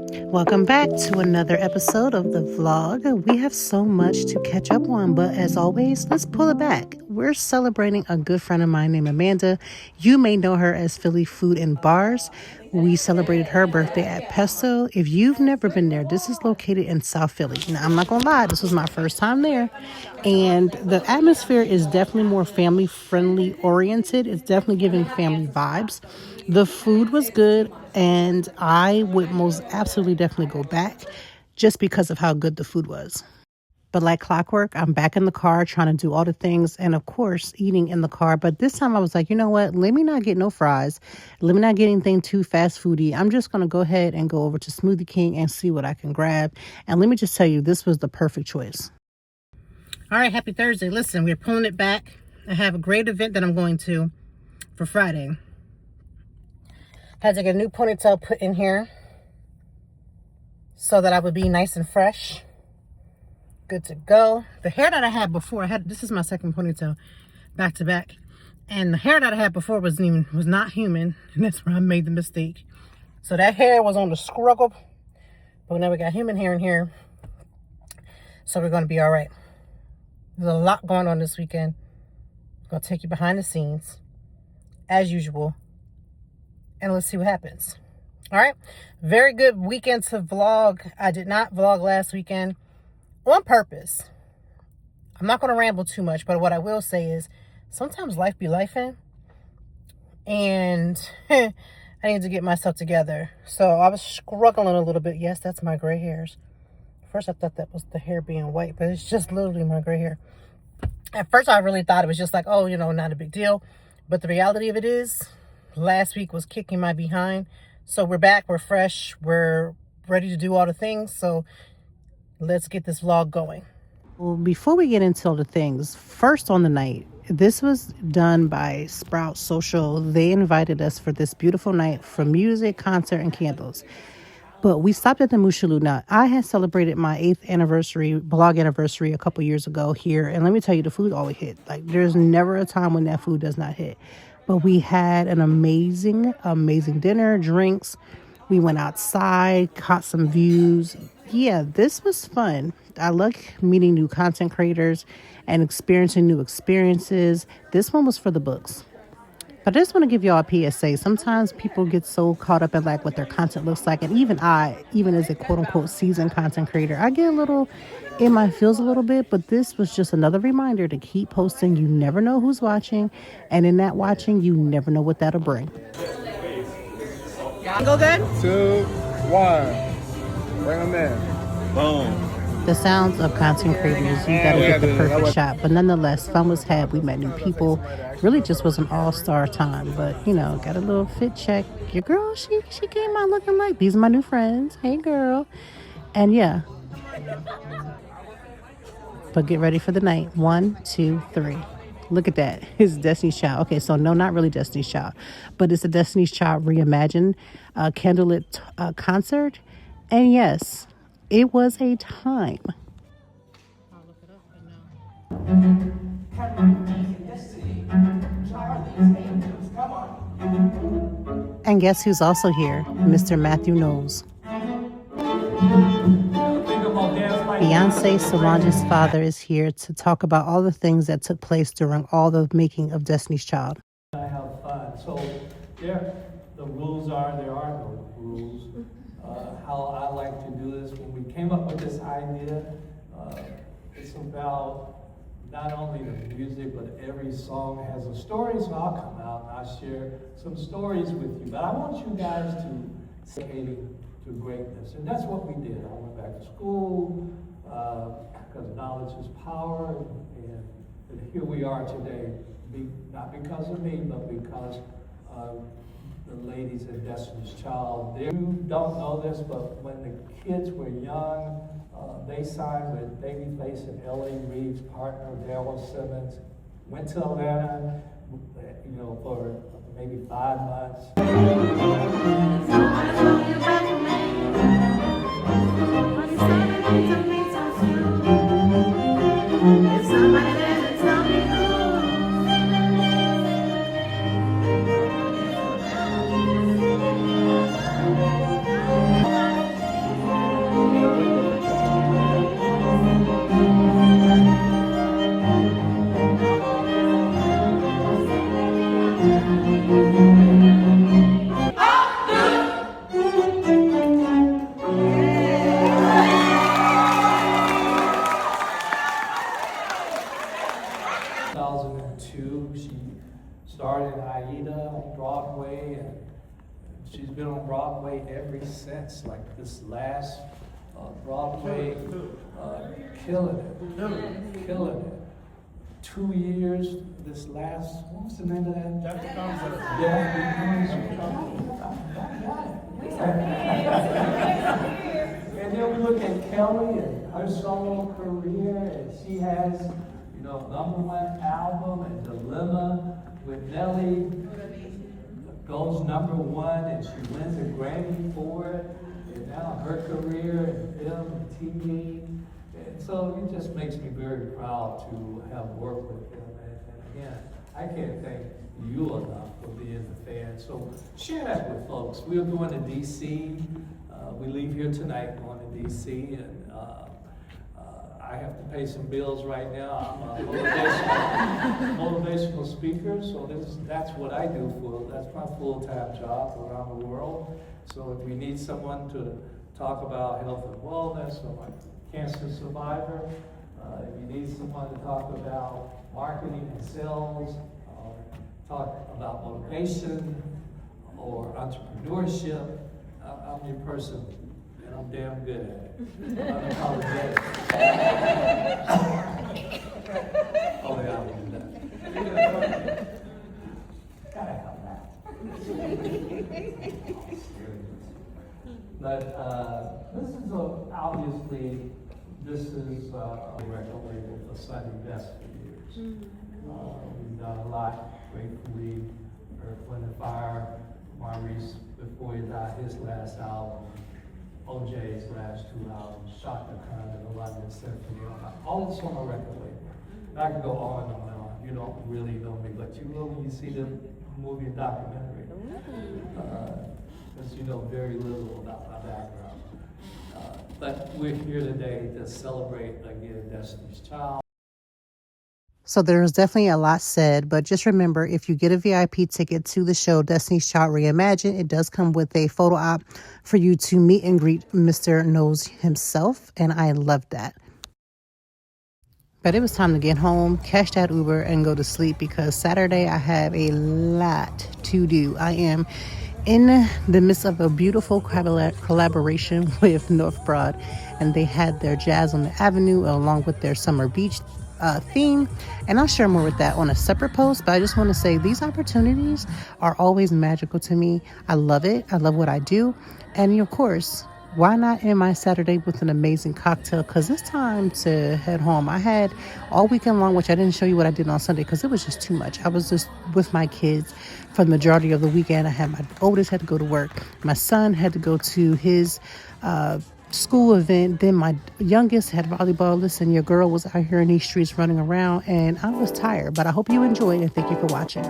Welcome back to another episode of the vlog. We have so much to catch up on, but as always, let's pull it back. We're celebrating a good friend of mine named Amanda. You may know her as Philly Food and Bars. We celebrated her birthday at Pesto. If you've never been there, this is located in South Philly. Now, I'm not gonna lie, this was my first time there, and the atmosphere is definitely more family friendly oriented. It's definitely giving family vibes. The food was good, and I would most absolutely definitely go back just because of how good the food was. But like clockwork, I'm back in the car trying to do all the things and, of course, eating in the car. But this time I was like, you know what? Let me not get no fries. Let me not get anything too fast foody. I'm just going to go ahead and go over to Smoothie King and see what I can grab. And let me just tell you, this was the perfect choice. All right, happy Thursday. Listen, we're pulling it back. I have a great event that I'm going to for Friday. Had to get a new ponytail put in here so that I would be nice and fresh. Good to go. The hair that I had before, this is my second ponytail back to back. And the hair that I had before was not human. And that's where I made the mistake. So that hair was on the scruggle. But now we got human hair in here. So we're going to be all right. There's a lot going on this weekend. I'm going to take you behind the scenes, as usual. And let's see what happens. All right. Very good weekend to vlog. I did not vlog last weekend on purpose. I'm not going to ramble too much, but what I will say is sometimes life be lifing, and I need to get myself together. So I was struggling a little bit. Yes, that's my gray hairs. First, I thought that was the hair being white, but it's just literally my gray hair. At first, I really thought it was just like, oh, not a big deal. But the reality of it is, last week was kicking my behind. So we're back, we're fresh, we're ready to do all the things. So let's get this vlog going. Well, before we get into all the things, first on the night, this was done by Sprout Social. They invited us for this beautiful night for music, concert, and candles. But we stopped at the Mushalu. Now, I had celebrated my 8th blog anniversary a couple years ago here. And let me tell you, the food always hit. Like, there's never a time when that food does not hit. But we had an amazing, amazing dinner, drinks. We went outside, caught some views. Yeah, this was fun. I like meeting new content creators and experiencing new experiences. This one was for the books. But I just want to give y'all a PSA. Sometimes people get so caught up in like what their content looks like. And even as a quote unquote seasoned content creator, I get a little in my feels a little bit. But this was just another reminder to keep posting. You never know who's watching. And in that watching, you never know what that'll bring. Go good? 2, 1. Bring them in. Boom. The sounds of content creators, you gotta get the perfect shot. But nonetheless, fun was had. We met new people. Really just was an all-star time. But, got a little fit check. Your girl, she came out looking like, these are my new friends. Hey, girl. And yeah. But get ready for the night. 1, 2, 3. Look at that. It's Destiny's Child. Okay, so no, not really Destiny's Child. But it's a Destiny's Child reimagined candlelit concert. And yes, it was a time. I'll look it up now. And guess who's also here? Mr. Mathew Knowles. Beyoncé and Solange's father is here to talk about all the things that took place during all the making of Destiny's Child. I have fun. So there are no rules. How I like to do this, when we came up with this idea, it's about not only the music, but every song has a story. So I'll come out and I'll share some stories with you. But I want you guys to to greatness. And that's what we did. I went back to school, because knowledge is power, and here we are today, not because of me, but because of the ladies in Destiny's Child. You don't know this, but when the kids were young, they signed with Babyface and L.A. Reid's partner, Daryl Simmons, went to Atlanta, for maybe 5 months. she's been on Broadway ever since, like this last Broadway, killing it. 2 years, this last, what was the name of that? Dr. Concept. Yeah. And then we look at Kelly and her solo career, and she has, you know, #1 album and Dilemma with Nelly goes #1, and she wins a Grammy for it. And now her career in film and TV. And so it just makes me very proud to have worked with him. And again, I can't thank you enough for being the fan. So share that with folks. We're going to DC. We leave here tonight going to DC, and I have to pay some bills right now. I'm a motivational speaker, so that's what I do that's my full-time job around the world. So if we need someone to talk about health and wellness, or like cancer survivor, if you need someone to talk about marketing and sales, talk about motivation or entrepreneurship, I'm your person, and I'm damn good at it. Unapologetic. Oh yeah, I'll do that. Gotta have that. But this is obviously, this is a record label for Sunny Best for years. We've done a lot, gratefully, Earth, Wind and Fire, Maurice, before he died, his last album, OJ's last 2 albums, Shaka Khan and the London Symphony, all this on a record label. And I can go on and on and on. You don't really know me, but you will when you see the movie and documentary. Because you know very little about my background. But we're here today to celebrate, again, Destiny's Child. So there's definitely a lot said, but just remember, if you get a VIP ticket to the show Destiny's Child Reimagined, it does come with a photo op for you to meet and greet Mr. Knowles himself, and I love that. But it was time to get home, catch that Uber, and go to sleep because Saturday I have a lot to do. I am in the midst of a beautiful collaboration with North Broad, and they had their Jazz on the Avenue along with their Summer Beach theme, and I'll share more with that on a separate post. But I just want to say these opportunities are always magical to me. I love it. I love what I do, and of course, why not end my Saturday with an amazing cocktail? Because it's time to head home. I had all weekend long, which I didn't show you what I did on Sunday because it was just too much. I was just with my kids for the majority of the weekend. I had my oldest had to go to work. My son had to go to his school event. Then my youngest had volleyball. Listen, your girl was out here in these streets running around, and I was tired. But I hope you enjoyed, and thank you for watching.